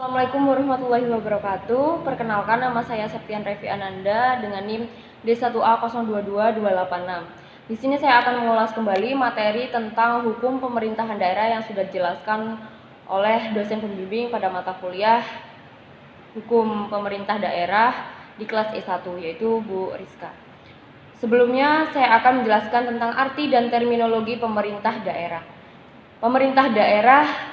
Assalamualaikum warahmatullahi wabarakatuh. Perkenalkan, nama saya Septian Revi Ananda dengan NIM D1A022286. Di sini saya akan mengulas kembali materi tentang hukum pemerintahan daerah yang sudah dijelaskan oleh dosen pembimbing pada mata kuliah hukum pemerintah daerah di kelas E1, yaitu Bu Rizka. Sebelumnya saya akan menjelaskan tentang arti dan terminologi pemerintah daerah. Pemerintah daerah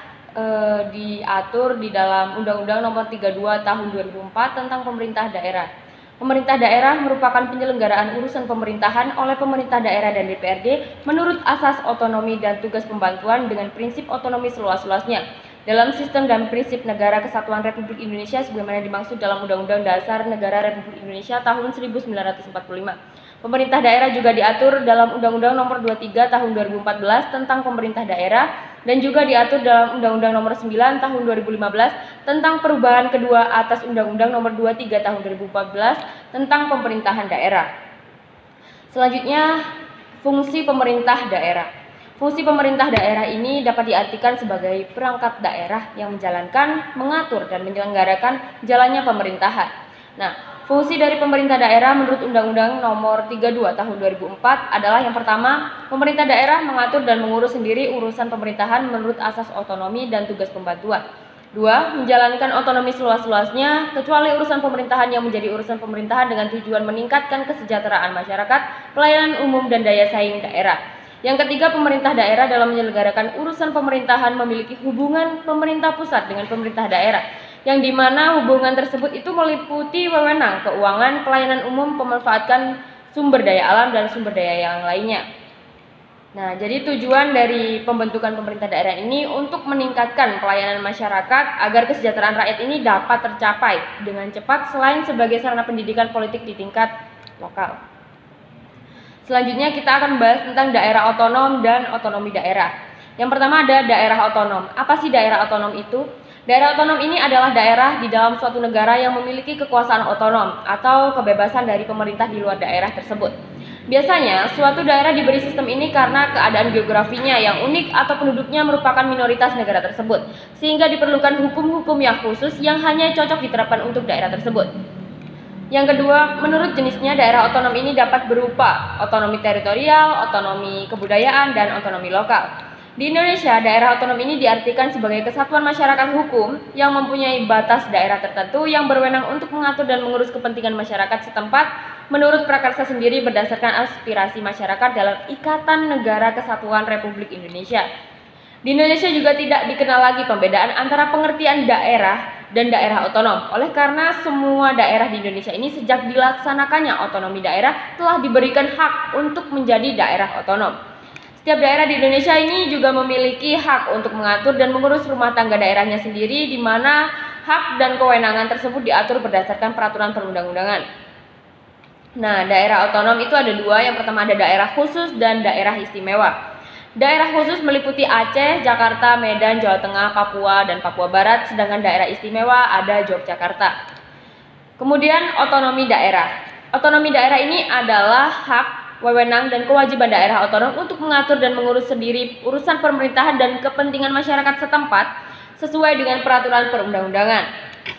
diatur di dalam Undang-Undang Nomor 32 Tahun 2004 tentang Pemerintah Daerah. Pemerintah daerah merupakan penyelenggaraan urusan pemerintahan oleh pemerintah daerah dan DPRD menurut asas otonomi dan tugas pembantuan dengan prinsip otonomi seluas-luasnya dalam sistem dan prinsip negara kesatuan Republik Indonesia sebagaimana dimaksud dalam Undang-Undang Dasar Negara Republik Indonesia tahun 1945. Pemerintah daerah juga diatur dalam Undang-Undang Nomor 23 Tahun 2014 tentang Pemerintah Daerah dan juga diatur dalam Undang-Undang Nomor 9 Tahun 2015 tentang perubahan kedua atas Undang-Undang Nomor 23 Tahun 2014 tentang pemerintahan daerah. Selanjutnya, fungsi pemerintah daerah. Fungsi pemerintah daerah ini dapat diartikan sebagai perangkat daerah yang menjalankan, mengatur, dan menyelenggarakan jalannya pemerintahan. Nah, fungsi dari pemerintah daerah menurut Undang-Undang Nomor 32 Tahun 2004 adalah yang pertama, pemerintah daerah mengatur dan mengurus sendiri urusan pemerintahan menurut asas otonomi dan tugas pembantuan. 2. Menjalankan otonomi seluas-luasnya kecuali urusan pemerintahan yang menjadi urusan pemerintahan dengan tujuan meningkatkan kesejahteraan masyarakat, pelayanan umum, dan daya saing daerah. Yang ketiga, pemerintah daerah dalam menyelenggarakan urusan pemerintahan memiliki hubungan pemerintah pusat dengan pemerintah daerah, yang dimana hubungan tersebut itu meliputi wewenang, keuangan, pelayanan umum, pemanfaatan sumber daya alam, dan sumber daya yang lainnya. Nah, jadi tujuan dari pembentukan pemerintah daerah ini untuk meningkatkan pelayanan masyarakat agar kesejahteraan rakyat ini dapat tercapai dengan cepat selain sebagai sarana pendidikan politik di tingkat lokal. Selanjutnya kita akan membahas tentang daerah otonom dan otonomi daerah. Yang pertama ada daerah otonom. Apa sih daerah otonom itu? Daerah otonom ini adalah daerah di dalam suatu negara yang memiliki kekuasaan otonom atau kebebasan dari pemerintah di luar daerah tersebut. Biasanya, suatu daerah diberi sistem ini karena keadaan geografinya yang unik atau penduduknya merupakan minoritas negara tersebut, sehingga diperlukan hukum-hukum yang khusus yang hanya cocok diterapkan untuk daerah tersebut. Yang kedua, menurut jenisnya daerah otonom ini dapat berupa otonomi teritorial, otonomi kebudayaan, dan otonomi lokal. Di Indonesia, daerah otonom ini diartikan sebagai kesatuan masyarakat hukum yang mempunyai batas daerah tertentu yang berwenang untuk mengatur dan mengurus kepentingan masyarakat setempat menurut prakarsa sendiri berdasarkan aspirasi masyarakat dalam Ikatan Negara Kesatuan Republik Indonesia. Di Indonesia juga tidak dikenal lagi pembedaan antara pengertian daerah dan daerah otonom. Oleh karena semua daerah di Indonesia ini sejak dilaksanakannya otonomi daerah telah diberikan hak untuk menjadi daerah otonom. Setiap daerah di Indonesia ini juga memiliki hak untuk mengatur dan mengurus rumah tangga daerahnya sendiri, di mana hak dan kewenangan tersebut diatur berdasarkan peraturan perundang-undangan. Nah, daerah otonom itu ada dua. Yang pertama ada daerah khusus dan daerah istimewa. Daerah khusus meliputi Aceh, Jakarta, Medan, Jawa Tengah, Papua, dan Papua Barat, sedangkan daerah istimewa ada Yogyakarta. Kemudian otonomi daerah. Otonomi daerah ini adalah hak, wewenang, dan kewajiban daerah otonom untuk mengatur dan mengurus sendiri urusan pemerintahan dan kepentingan masyarakat setempat sesuai dengan peraturan perundang-undangan.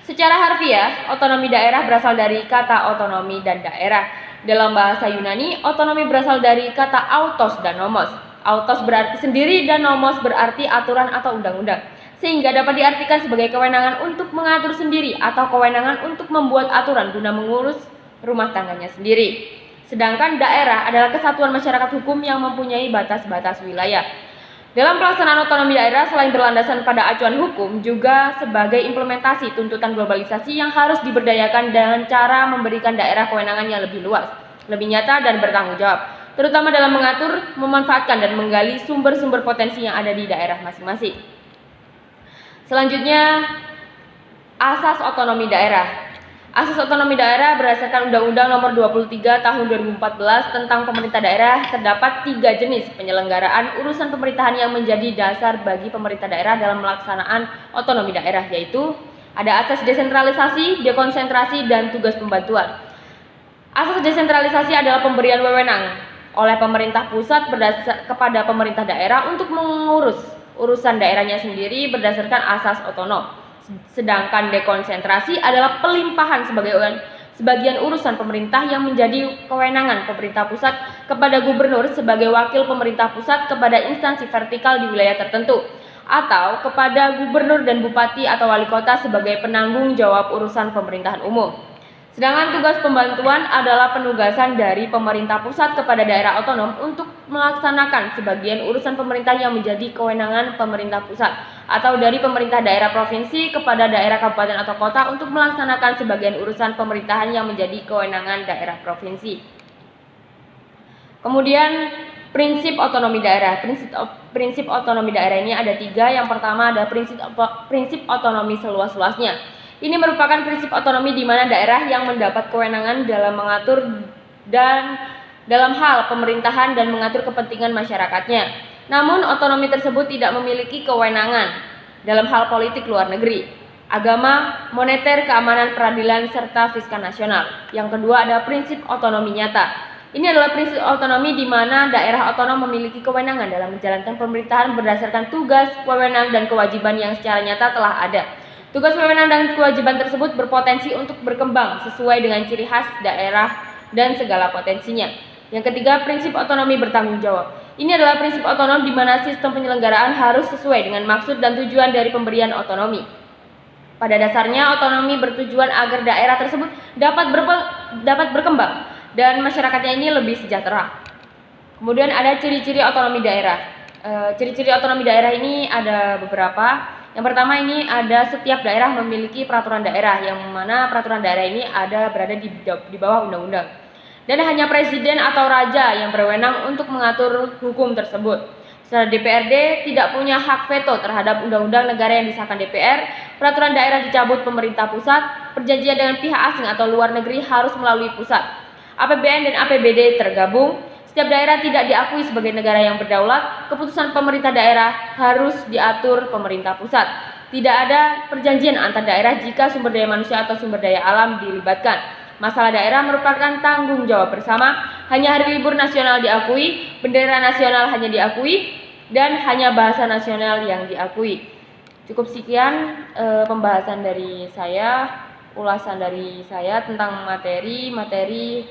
Secara harfiah, otonomi daerah berasal dari kata otonomi dan daerah. Dalam bahasa Yunani, otonomi berasal dari kata autos dan nomos. Autos berarti sendiri dan nomos berarti aturan atau undang-undang, sehingga dapat diartikan sebagai kewenangan untuk mengatur sendiri atau kewenangan untuk membuat aturan guna mengurus rumah tangganya sendiri. Sedangkan daerah adalah kesatuan masyarakat hukum yang mempunyai batas-batas wilayah. Dalam pelaksanaan otonomi daerah selain berlandasan pada acuan hukum, juga sebagai implementasi tuntutan globalisasi yang harus diberdayakan dengan cara memberikan daerah kewenangan yang lebih luas, lebih nyata, dan bertanggung jawab, terutama dalam mengatur, memanfaatkan, dan menggali sumber-sumber potensi yang ada di daerah masing-masing. Selanjutnya, asas otonomi daerah. Asas otonomi daerah berdasarkan Undang-Undang Nomor 23 Tahun 2014 tentang pemerintah daerah terdapat 3 jenis penyelenggaraan urusan pemerintahan yang menjadi dasar bagi pemerintah daerah dalam melaksanaan otonomi daerah, yaitu ada asas desentralisasi, dekonsentrasi, dan tugas pembantuan. Asas desentralisasi adalah pemberian wewenang oleh pemerintah pusat kepada pemerintah daerah untuk mengurus urusan daerahnya sendiri berdasarkan asas otonom. Sedangkan dekonsentrasi adalah pelimpahan sebagian urusan pemerintah yang menjadi kewenangan pemerintah pusat kepada gubernur sebagai wakil pemerintah pusat kepada instansi vertikal di wilayah tertentu, atau kepada gubernur dan bupati atau wali kota sebagai penanggung jawab urusan pemerintahan umum. Sedangkan tugas pembantuan adalah penugasan dari pemerintah pusat kepada daerah otonom untuk melaksanakan sebagian urusan pemerintah yang menjadi kewenangan pemerintah pusat, atau dari pemerintah daerah provinsi kepada daerah kabupaten atau kota untuk melaksanakan sebagian urusan pemerintahan yang menjadi kewenangan daerah provinsi. Kemudian prinsip otonomi daerah. Prinsip otonomi daerah ini ada 3. Yang pertama ada prinsip otonomi seluas-luasnya. Ini merupakan prinsip otonomi di mana daerah yang mendapat kewenangan dalam mengatur dan dalam hal pemerintahan dan mengatur kepentingan masyarakatnya. Namun otonomi tersebut tidak memiliki kewenangan dalam hal politik luar negeri, agama, moneter, keamanan, peradilan, serta fiskal nasional. Yang kedua ada prinsip otonomi nyata. Ini adalah prinsip otonomi di mana daerah otonom memiliki kewenangan dalam menjalankan pemerintahan berdasarkan tugas, wewenang, dan kewajiban yang secara nyata telah ada. Tugas, wewenang, dan kewajiban tersebut berpotensi untuk berkembang sesuai dengan ciri khas daerah dan segala potensinya. Yang ketiga, prinsip otonomi bertanggung jawab. Ini adalah prinsip otonom di mana sistem penyelenggaraan harus sesuai dengan maksud dan tujuan dari pemberian otonomi. Pada dasarnya, otonomi bertujuan agar daerah tersebut dapat berkembang dan masyarakatnya ini lebih sejahtera. Kemudian ada ciri-ciri otonomi daerah. Ciri-ciri otonomi daerah ini ada beberapa. Yang pertama ini ada setiap daerah memiliki peraturan daerah, yang mana peraturan daerah ini berada di bawah undang-undang. Dan hanya presiden atau raja yang berwenang untuk mengatur hukum tersebut. Setelah DPRD tidak punya hak veto terhadap undang-undang negara yang disahkan DPR, peraturan daerah dicabut pemerintah pusat, perjanjian dengan pihak asing atau luar negeri harus melalui pusat. APBN dan APBD tergabung. Setiap daerah tidak diakui sebagai negara yang berdaulat, keputusan pemerintah daerah harus diatur pemerintah pusat. Tidak ada perjanjian antar daerah jika sumber daya manusia atau sumber daya alam dilibatkan. Masalah daerah merupakan tanggung jawab bersama, hanya hari libur nasional diakui, bendera nasional hanya diakui, dan hanya bahasa nasional yang diakui. Cukup sekian pembahasan dari saya. Ulasan dari saya tentang materi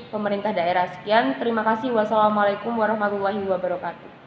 pemerintah daerah. Sekian, terima kasih. Wassalamualaikum warahmatullahi wabarakatuh.